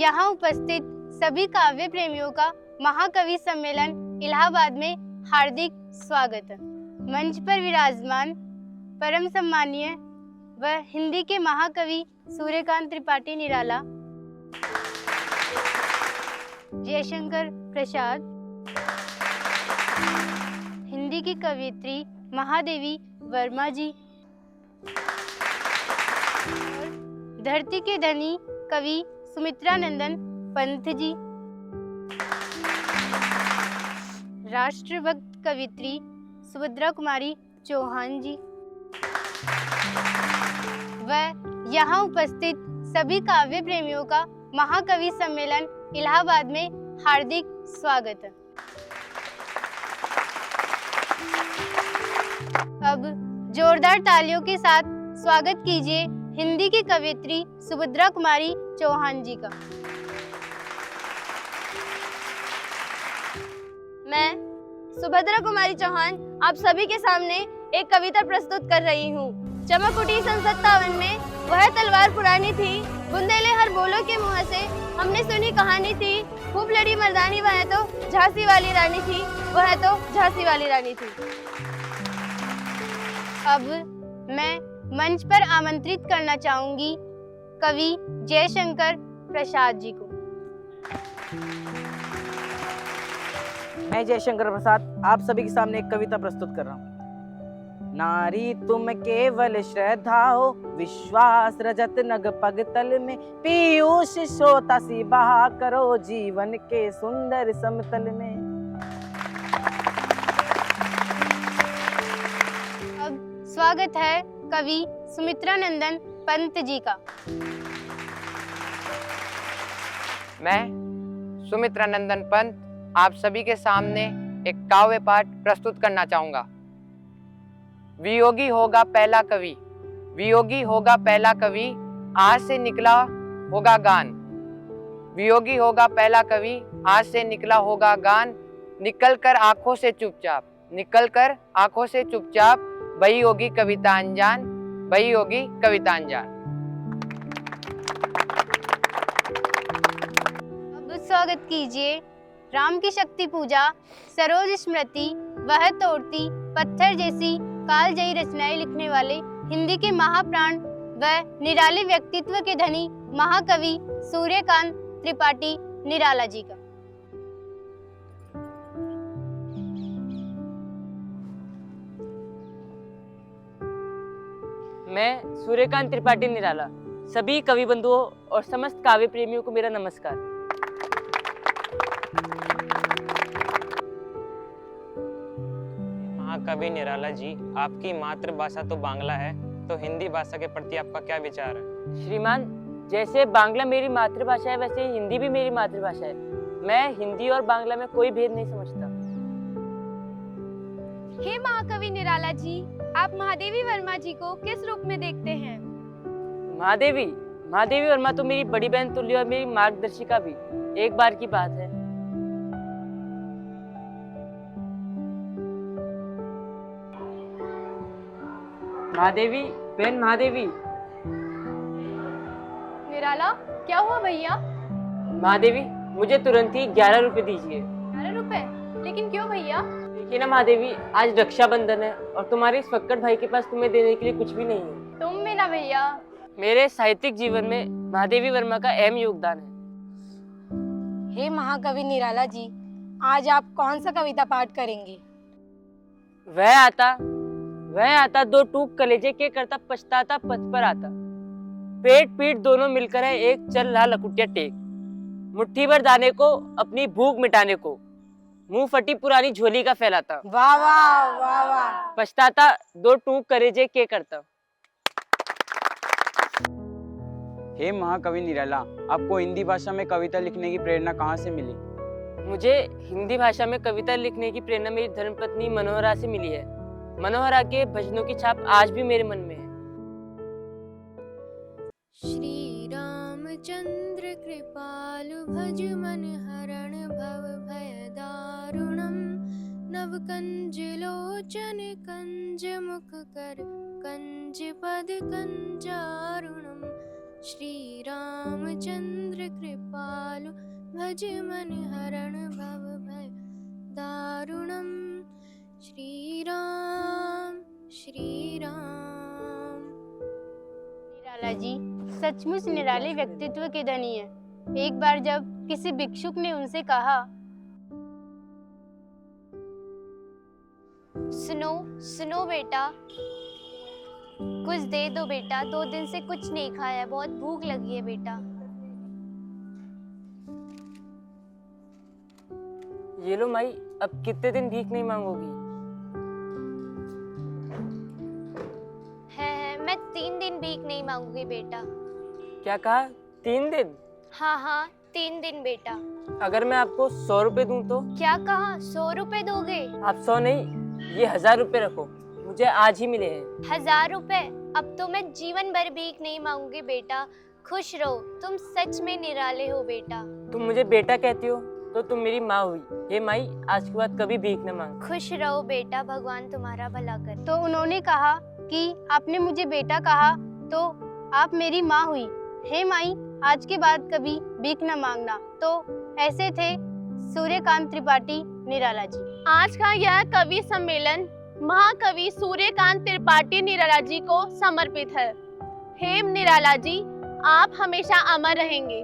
यहाँ उपस्थित सभी काव्य प्रेमियों का महाकवि सम्मेलन इलाहाबाद में हार्दिक स्वागत है। मंच पर विराजमान परम सम्मानीय व हिंदी के महाकवि सूर्यकांत त्रिपाठी निराला, जयशंकर प्रसाद, हिंदी की कवयित्री महादेवी वर्मा जी और धरती के धनी कवि सुमित्रानंदन पंत जी, राष्ट्रभक्त कवित्री सुभद्रा कुमारी चौहान जी व यहाँ उपस्थित सभी काव्य प्रेमियों का महाकवि सम्मेलन इलाहाबाद में हार्दिक स्वागत है। अब जोरदार तालियों के साथ स्वागत कीजिए हिंदी की कवयित्री सुभद्रा कुमारी चौहान जी का। मैं सुभद्रा कुमारी चौहान आप सभी के सामने एक कविता प्रस्तुत कर रही हूँ। चमक उठी सन 57 में वह तलवार पुरानी थी, बुंदेले हर बोलो के मुँह से हमने सुनी कहानी थी। खूब लड़ी मर्दानी वह तो झांसी वाली रानी थी, वह तो झांसी वाली रानी थी। अब मैं मंच पर आमंत्रित करना चाहूंगी कवि जयशंकर प्रसाद जी को। मैं जयशंकर प्रसाद आप सभी के सामने एक कविता प्रस्तुत कर रहा हूँ। नारी तुम केवल श्रद्धा हो, विश्वास रजत नग पग तल में, पीयूष सोता सी बहा करो जीवन के सुंदर समतल में। अब स्वागत है कवि सुमित्रानंदन पंत जी का। मैं सुमित्रानंदन पंत आप सभी के सामने एक काव्य पाठ प्रस्तुत करना चाहूंगा। वियोगी होगा पहला कवि, वियोगी होगा पहला कवि, आज से निकला होगा गान। वियोगी होगा पहला कवि, आज से निकला होगा गान। निकल कर आंखों से चुपचाप, निकल कर आंखों से चुपचाप, बही होगी कविता अनजान, बही होगी कविता अनजान। अब स्वागत कीजिए राम की शक्ति पूजा, सरोज स्मृति, वह तोड़ती पत्थर जैसी कालजयी रचनाएं लिखने वाले हिंदी के महाप्राण व निराले व्यक्तित्व के धनी महाकवि सूर्यकांत त्रिपाठी निराला जी का। मैं सूर्यकांत त्रिपाठी निराला सभी कवि बंधुओं और समस्त काव्य प्रेमियों को मेरा नमस्कार। महाकवि निराला जी, आपकी मातृभाषा तो बांग्ला है, तो हिंदी भाषा के प्रति आपका क्या विचार है? श्रीमान, जैसे बांग्ला मेरी मातृभाषा है वैसे ही हिंदी भी मेरी मातृभाषा है। मैं हिंदी और बांग्ला में कोई भेद नहीं समझता। हे महाकवि निराला जी, आप महादेवी वर्मा जी को किस रूप में देखते हैं? महादेवी वर्मा तो मेरी बड़ी बहन तुल्य और मेरी मार्गदर्शिका भी। एक बार की बात है, महादेवी, बहन महादेवी। निराला, क्या हुआ भैया? महादेवी, मुझे तुरंत ही 11 रुपए दीजिए। 11 रुपए? लेकिन क्यों भैया? देखिए ना महादेवी, आज रक्षाबंधन है और तुम्हारे इस फक्कड़ भाई के पास तुम्हें देने के लिए कुछ भी नहीं है। तुम भी ना भैया। मेरे साहित्यिक जीवन में महादेवी वर्मा का अहम योगदान है। हे महाकवि निराला जी, आज आप कौन सा कविता पाठ करेंगे? वह आता दो टूक कलेजे के करता, पछताता पथ पर आता। पेट पीठ दोनों मिलकर है एक, चल रहा लकुटिया टेक। मुट्ठी भर दाने को अपनी भूख मिटाने को, मुंह फटी पुरानी झोली का फैलाता। वाह वाह वाह वाह। पछताता दो टूक कलेजे के करता। हे महाकवि निराला, आपको हिंदी भाषा में कविता लिखने की प्रेरणा कहाँ से मिली? मुझे हिंदी भाषा में कविता लिखने की प्रेरणा मेरी धर्मपत्नी मनोहरा से मिली है। मनोहरा के भजनों की छाप आज भी मेरे मन में है। श्री रामचंद्र कृपालु भज मन हरण भव भय दारुणम, नव कंज लोचन कंज मुख कर कंज पद कंजारुणम, श्री रामचंद्र कृपालु भज मन हरण भव भय दारुणम। श्री राम श्री राम। निराला जी सचमुच निराले व्यक्तित्व के धनी हैं। एक बार जब किसी भिक्षुक ने उनसे कहा, सुनो सुनो बेटा, कुछ दे दो बेटा, 2 दिन से कुछ नहीं खाया, बहुत भूख लगी है बेटा। ये लो माई, अब कितने दिन भीख नहीं मांगोगी? है मैं 3 दिन भीख नहीं मांगूंगी बेटा। क्या कहा? 3 दिन? हाँ 3 दिन बेटा। अगर मैं आपको 100 रुपए दूं तो? क्या कहा? 100 रुपए दोगे? आप 100 नहीं, ये 1000 रुपए रखो, मुझे आज ही मिले हैं। 1000 रुपए? अब तो मैं जीवन भर भीख नहीं मांगूंगी बेटा। खुश रहो, तुम सच में निराले हो बेटा। तुम मुझे बेटा कहती हो तो तुम मेरी माँ हुई। हे माई, आज के बाद कभी भीख न मांग। खुश रहो बेटा, भगवान तुम्हारा भला करे। तो उन्होंने कहा कि आपने मुझे बेटा कहा तो आप मेरी माँ हुई। हे माई, आज के बाद कभी भीख न मांगना। तो ऐसे थे सूर्यकांत त्रिपाठी निराला जी। आज का यह कवि सम्मेलन महाकवि सूर्यकांत त्रिपाठी निराला जी को समर्पित है। हे निराला जी, आप हमेशा अमर रहेंगे।